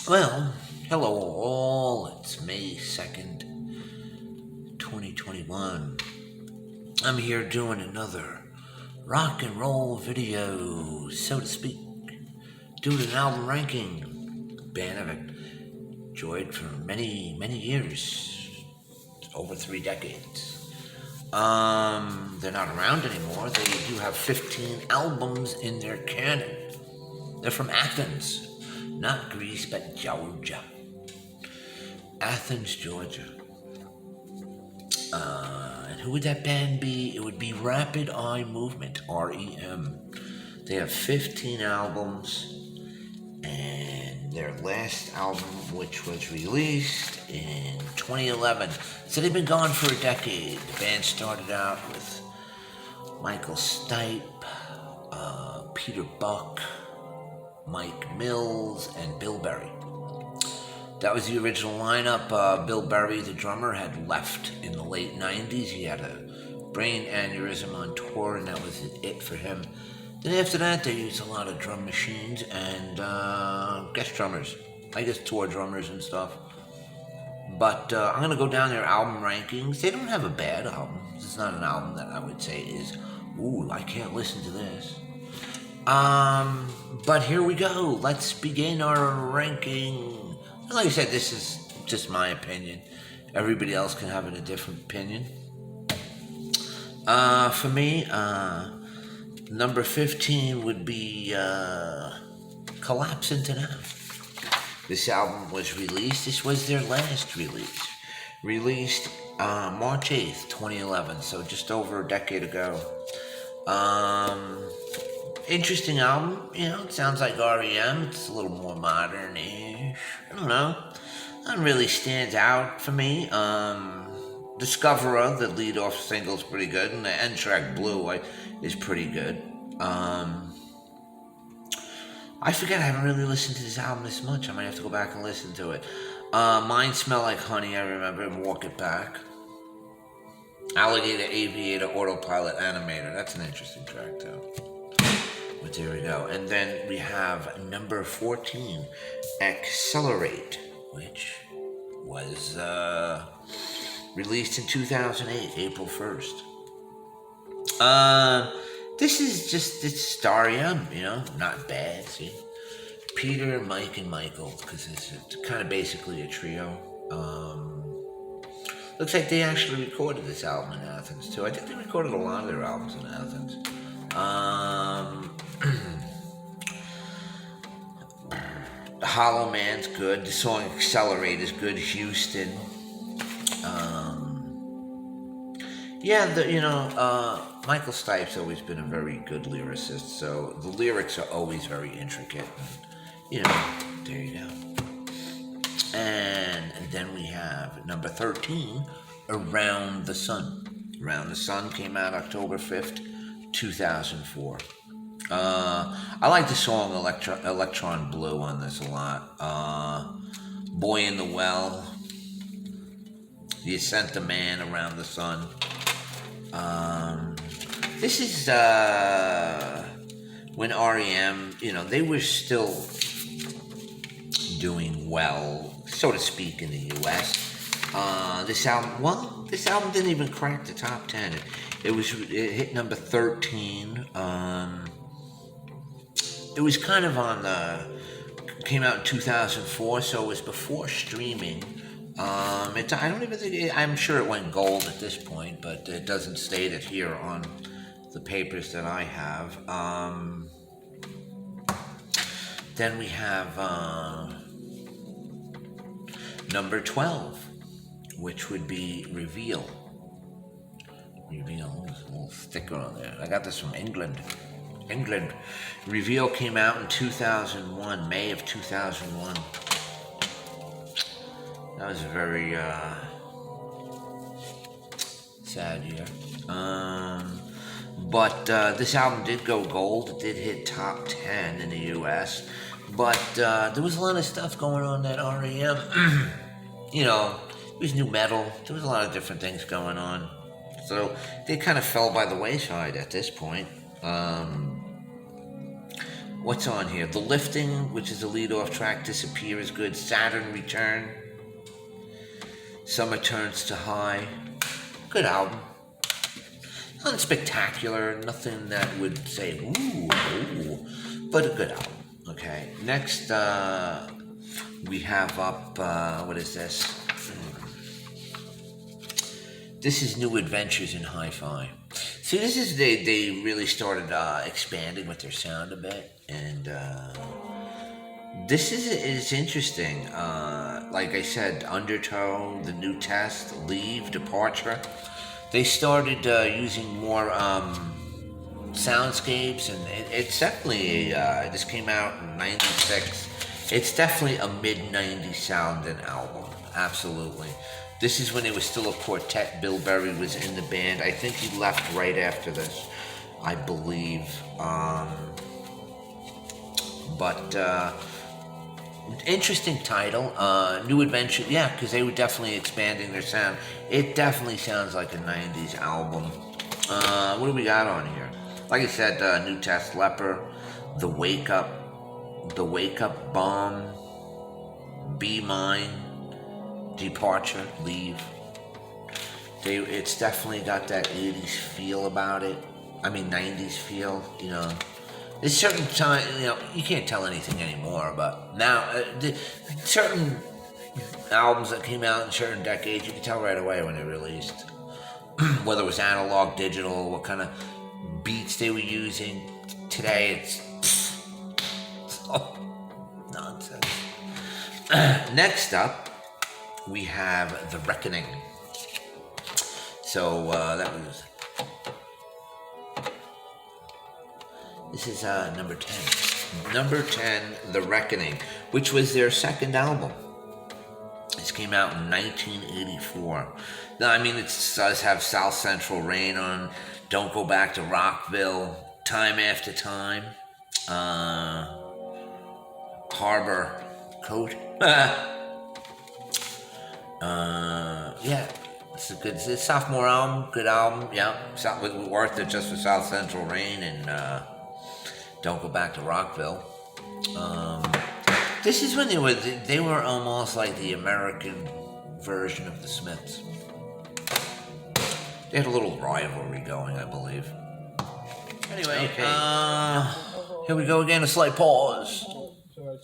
Well, hello all. It's May 2nd, 2021. I'm here doing another rock and roll video, so to speak. Doing an album ranking. Band I've enjoyed for many, many years. Over 3 decades. They're not around anymore. They do have 15 albums in their canon. They're from Athens. Not Greece, but Georgia. Athens, Georgia. And who would that band be? It would be Rapid Eye Movement, REM. They have 15 albums, and their last album, which was released in 2011. So they've been gone for a decade. The band started out with Michael Stipe, Peter Buck, Mike Mills, and Bill Berry. That was the original lineup. Bill Berry, the drummer, had left in the late 90s. He had a brain aneurysm on tour, and that was it for him. Then after that, they used a lot of drum machines and guest drummers. I guess tour drummers and stuff. But I'm going to go down their album rankings. They don't have a bad album. It's not an album that I would say is, ooh, I can't listen to this. But here we go. Let's begin our ranking. Like I said, this is just my opinion. Everybody else can have a different opinion. For me, number 15 would be Collapse Into Now. This album was released. This was their last release. Released March 8th, 2011, so just over a decade ago. Interesting album, it sounds like REM. It's a little more modern-ish. I don't know. That really stands out for me. Discoverer, the lead-off single, is pretty good, and the end track, Blue, is pretty good. I forget, I haven't really listened to this album this much. I might have to go back and listen to it. Mine Smell Like Honey, I remember, and Walk It Back. Alligator, Aviator, Autopilot, Animator. That's an interesting track, too. But there we go. And then we have number 14, Accelerate, which was released in 2008, April 1st. This is just, it's REM, not bad, see? Peter, Mike, and Michael, because it's kind of basically a trio. Looks like they actually recorded this album in Athens, too. I think they recorded a lot of their albums in Athens. Hollow Man's good. The song Accelerate is good. Houston. Michael Stipe's always been a very good lyricist, so the lyrics are always very intricate. And, there you go. And then we have number 13, Around the Sun. Around the Sun came out October 5th, 2004. I like the song Electron Blue on this a lot. Boy in the Well, The Ascent of Man, Around the Sun. This is when REM, they were still doing well, so to speak, in the U.S. This album didn't even crack the top 10. It hit number 13. It was kind of came out in 2004, so it was before streaming. I don't even think, I'm sure it went gold at this point, but it doesn't state it here on the papers that I have. Then we have number 12, which would be Reveal. Reveal, there's a little sticker on there. I got this from England. Reveal came out in 2001, May of 2001. That was a very sad year. But this album did go gold. It did hit top 10 in the U.S. But there was a lot of stuff going on that REM. It was new metal. There was a lot of different things going on. So they kind of fell by the wayside at this point. What's on here? The Lifting, which is the lead-off track. Disappear is good. Saturn Return. Summer Turns to High. Good album. Nothing spectacular. Nothing that would say, ooh, but a good album. Okay. Next, we have up, what is this? This is New Adventures in Hi-Fi. See, this is, they really started expanding with their sound a bit, and this is interesting. Like I said, Undertow, The New Test, Leave, Departure. They started using more soundscapes, and it's definitely, this came out in 96. It's definitely a mid-90s sounding album, absolutely. This is when it was still a quartet. Bill Berry was in the band. I think he left right after this, I believe. But interesting title, New Adventure. Yeah, because they were definitely expanding their sound. It definitely sounds like a 90s album. What do we got on here? Like I said, New Test, Leper, The Wake Up Bomb, Be Mine, Departure, Leave. It's definitely got that 80s feel about it. I mean 90s feel, you know. There's certain time, you know, you can't tell anything anymore, but now, certain albums that came out in certain decades, you can tell right away when they're released. Whether it was analog, digital, what kind of beats they were using. Today, it's nonsense. Next up, we have The Reckoning. So that was. This is number 10. Number 10, The Reckoning, which was their second album. This came out in 1984. Now, I mean, it does have South Central Rain on, Don't Go Back to Rockville, Time After Time, Harbor Coat. Yeah, it's a good sophomore album, good album. Yeah, worth it just for South Central Rain and Don't Go Back to Rockville. This is when they were almost like the American version of the Smiths. They had a little rivalry going, I believe. Anyway, okay. Here we go again, a slight pause.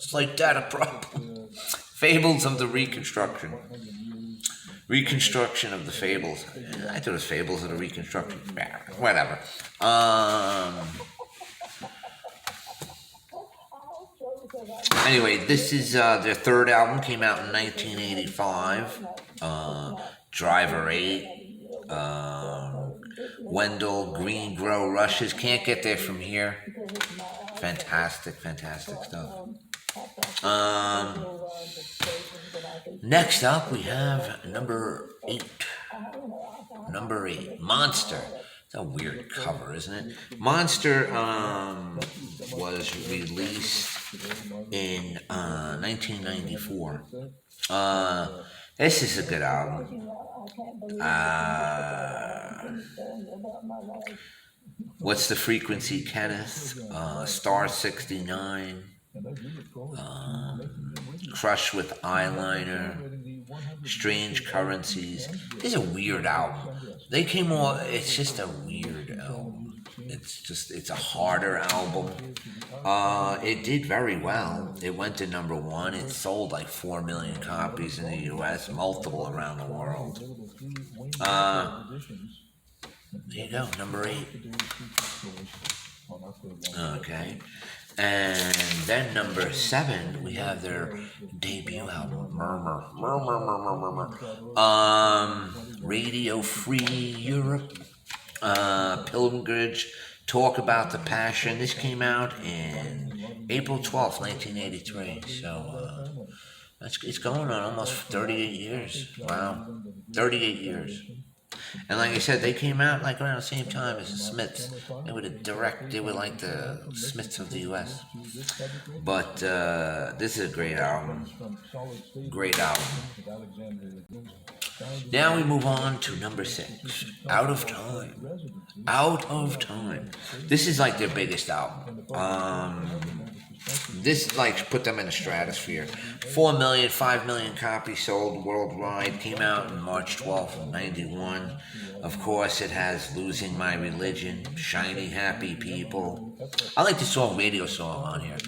Slight data problem. Fables of the Reconstruction. Reconstruction of the Fables. I thought it was Fables of the Reconstruction. Whatever. Anyway, this is their third album. Came out in 1985. Driver 8. Wendell, Green Grow, Rushes. Can't Get There From Here. Fantastic stuff. Next up, we have number 8. Number 8, Monster. It's a weird cover, isn't it? Monster was released in 1994. This is a good album. What's the Frequency, Kenneth? Star 69. Crush with Eyeliner. Strange Currencies. This is a weird album. They came on, it's just a weird album. It's a harder album. It did very well. It went to number 1. It sold like 4 million copies in the US, multiple around the world. There you go, number 8. Okay. And then number 7, we have their debut album, Murmur. Radio Free Europe, Pilgrimage, Talk About the Passion. This came out in April 12th, 1983. So it's going on almost 38 years. Wow, 38 years. And like I said, they came out like around the same time as the Smiths. They were like the Smiths of the U.S. But this is a great album. Great album. Now we move on to number 6, Out of Time. Out of Time. This is like their biggest album. This like put them in the stratosphere. 4 million, 5 million copies sold worldwide. Came out on March 12th of 91. Of course, it has Losing My Religion, Shiny Happy People. I like the song Radio Song on here.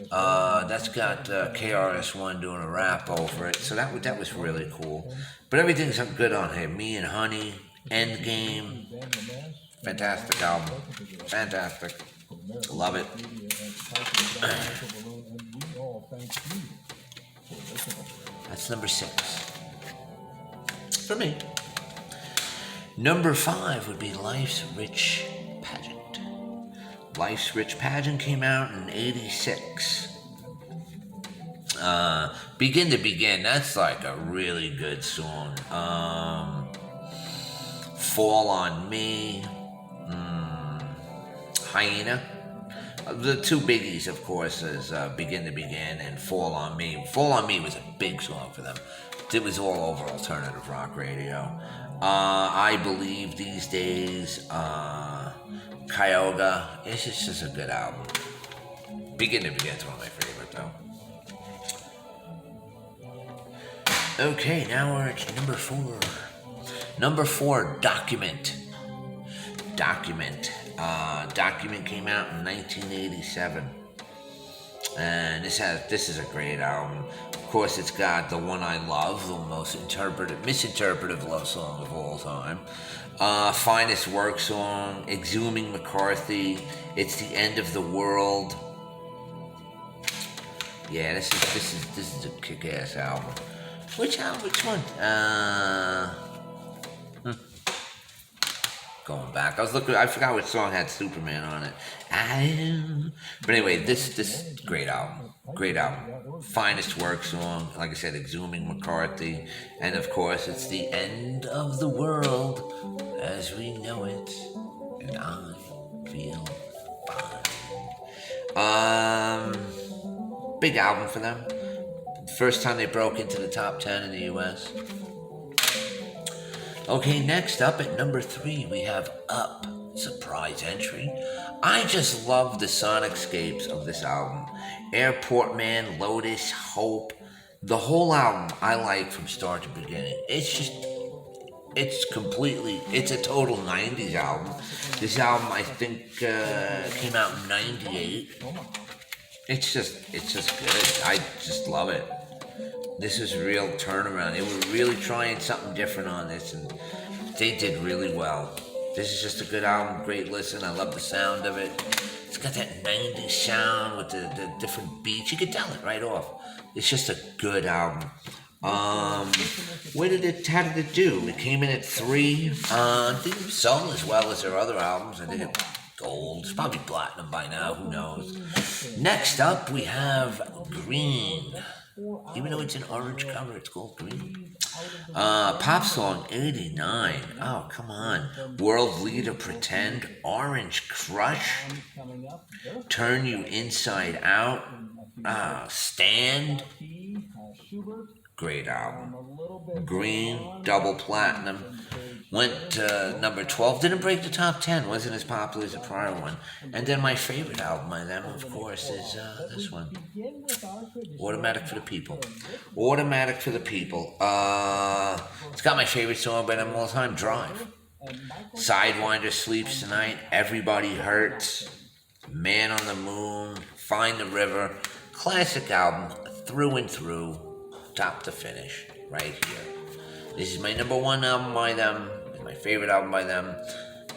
That's got KRS-One doing a rap over it. So that was really cool. But everything's good on here. Me and Honey, Endgame. Fantastic album. Fantastic. Love it. That's number 6. For me. Number 5 would be Life's Rich Pageant. Life's Rich Pageant came out in 86. Begin to Begin, that's like a really good song. Fall on Me. Hyena. The two biggies, of course, is Begin to Begin and Fall on Me. Fall on Me was a big song for them. It was all over alternative rock radio. I Believe These Days, Kyogre. It's just a good album. Begin to Begin is one of my favorite, though. Okay, now we're at number 4. Number 4, Document. Document came out in 1987, and this is a great album. Of course, it's got The One I Love, the most misinterpreted love song of all time. Finest Work song, Exhuming McCarthy, It's the End of the World. Yeah, this is a kick-ass album. Which album? Which one? Going back, I forgot which song had Superman on it. But anyway, this great album. Finest Work song, like I said, Exhuming McCarthy, and of course, it's the end of the world as we know it, and I feel fine. Big album for them. First time they broke into the top 10 in the U.S. Okay, next up at number 3, we have Up, surprise entry. I just love the sonicscapes of this album. Airport Man, Lotus, Hope. The whole album I like from start to beginning. It's a total 90s album. This album, I think, came out in 98. It's just good. I just love it. This is a real turnaround. They were really trying something different on this, and they did really well. This is just a good album, great listen. I love the sound of it. It's got that 90s sound with the different beats. You can tell it right off. It's just a good album. How did it do? It came in at 3. I think it was sold as well as their other albums. I think it's gold. It's probably platinum by now. Who knows? Next up, we have Green. Even though it's an orange cover, it's called Green. Pop song 89. Oh, come on. World Leader Pretend. Orange Crush. Turn You Inside Out. Stand. Great album. Green, double platinum. Went number 12. Didn't break the top 10. Wasn't as popular as the prior one. And then my favorite album by them, of course, is this one. Automatic for the People. Automatic for the People. It's got my favorite song by them all the time, Drive. Sidewinder Sleeps Tonight. Everybody Hurts. Man on the Moon. Find the River. Classic album, through and through. Top to finish, right here. This is my number 1 album by them. It's my favorite album by them.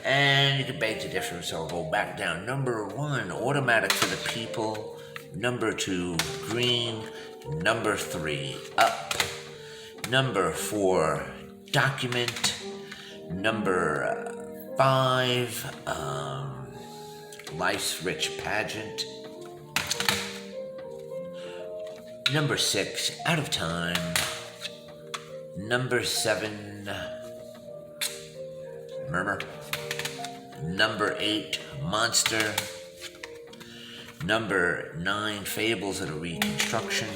And you can beg to differ, so I'll go back down. Number 1, Automatic for the People. Number 2, Green. Number 3, Up. Number 4, Document. Number 5, Life's Rich Pageant. Number 6, Out of Time. Number 7, Murmur. Number 8, Monster. Number 9, Fables of the Reconstruction.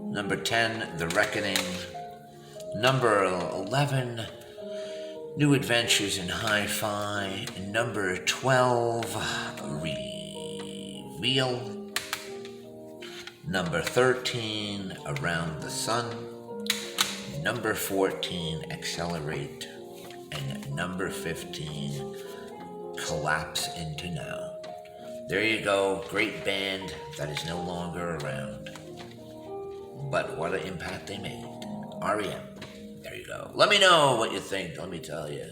Number 10, The Reckoning. Number 11, New Adventures in Hi-Fi, number 12, Reveal, number 13, Around the Sun, number 14, Accelerate, and number 15, Collapse into Now. There you go, great band that is no longer around. But what an impact they made. REM. There you go. Let me know what you think. Let me tell you.